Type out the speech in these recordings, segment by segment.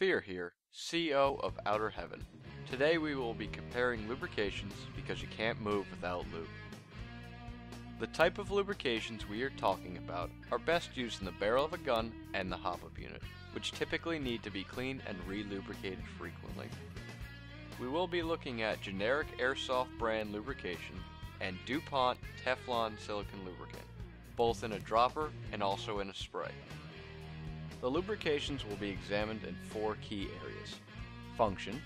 Fear here, CO of Outer Heaven. Today we will be comparing lubrications because you can't move without lube. The type of lubrications we are talking about are best used in the barrel of a gun and the hop-up unit, which typically need to be cleaned and re-lubricated frequently. We will be looking at generic Airsoft brand lubrication and DuPont Teflon silicone lubricant, both in a dropper and also in a spray. The lubrications will be examined in 4 key areas: function,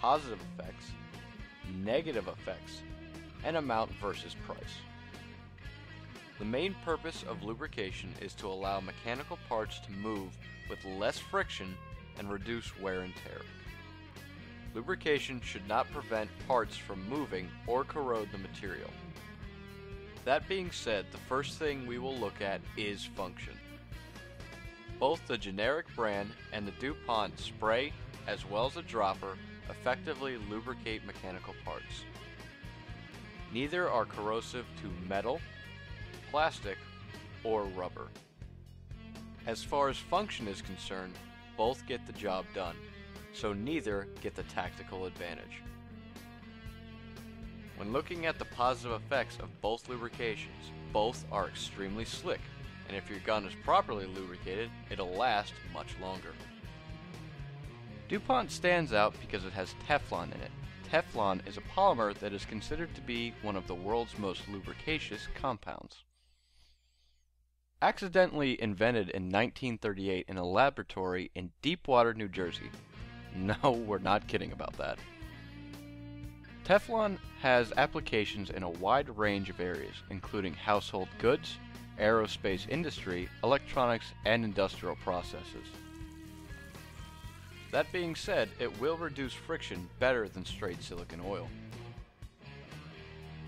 positive effects, negative effects, and amount versus price. The main purpose of lubrication is to allow mechanical parts to move with less friction and reduce wear and tear. Lubrication should not prevent parts from moving or corrode the material. That being said, the first thing we will look at is function. Both the generic brand and the DuPont spray, as well as a dropper, effectively lubricate mechanical parts. Neither are corrosive to metal, plastic, or rubber. As far as function is concerned, both get the job done, so neither get the tactical advantage. When looking at the positive effects of both lubrications, both are extremely slick, and if your gun is properly lubricated, it'll last much longer. DuPont stands out because it has Teflon in it. Teflon is a polymer that is considered to be one of the world's most lubricatious compounds. Accidentally invented in 1938 in a laboratory in Deepwater, New Jersey. No, we're not kidding about that. Teflon has applications in a wide range of areas, including household goods, aerospace industry, electronics, and industrial processes. That being said, it will reduce friction better than straight silicone oil.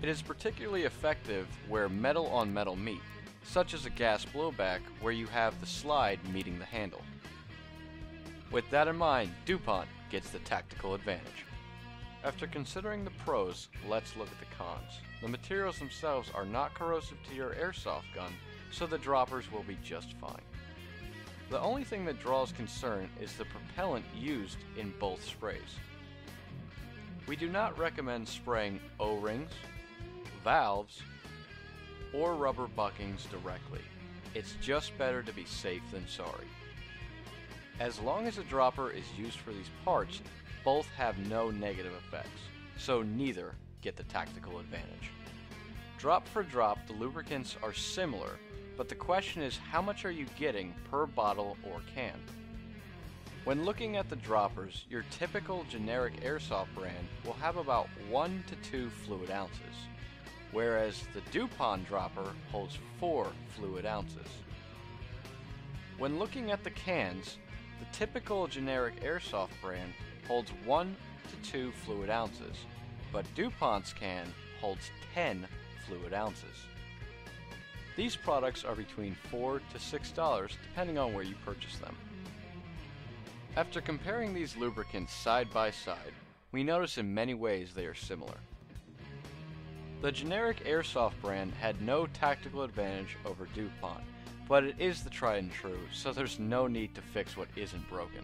It is particularly effective where metal on metal meet, such as a gas blowback where you have the slide meeting the handle. With that in mind, DuPont gets the tactical advantage. After considering the pros, let's look at the cons. The materials themselves are not corrosive to your airsoft gun, so the droppers will be just fine. The only thing that draws concern is the propellant used in both sprays. We do not recommend spraying O-rings, valves, or rubber buckings directly. It's just better to be safe than sorry. As long as a dropper is used for these parts, both have no negative effects, so neither get the tactical advantage. Drop for drop, the lubricants are similar, but the question is how much are you getting per bottle or can? When looking at the droppers, your typical generic Airsoft brand will have about 1 to 2 fluid ounces, whereas the DuPont dropper holds 4 fluid ounces. When looking at the cans, the typical generic Airsoft brand holds 1 to 2 fluid ounces, but DuPont's can holds 10 fluid ounces. These products are between $4 to $6 depending on where you purchase them. After comparing these lubricants side by side, we notice in many ways they are similar. The generic Airsoft brand had no tactical advantage over DuPont, but it is the tried and true, so there's no need to fix what isn't broken.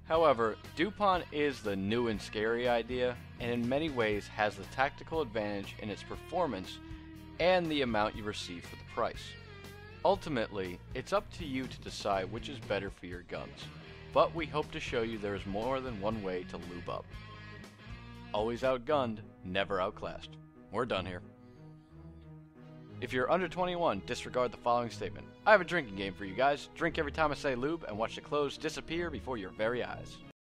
However, DuPont is the new and scary idea, and in many ways has the tactical advantage in its performance and the amount you receive for the price. Ultimately, it's up to you to decide which is better for your guns, but we hope to show you there is more than one way to lube up. Always outgunned, never outclassed. We're done here. If you're under 21, disregard the following statement. I have a drinking game for you guys. Drink every time I say lube and watch the clothes disappear before your very eyes.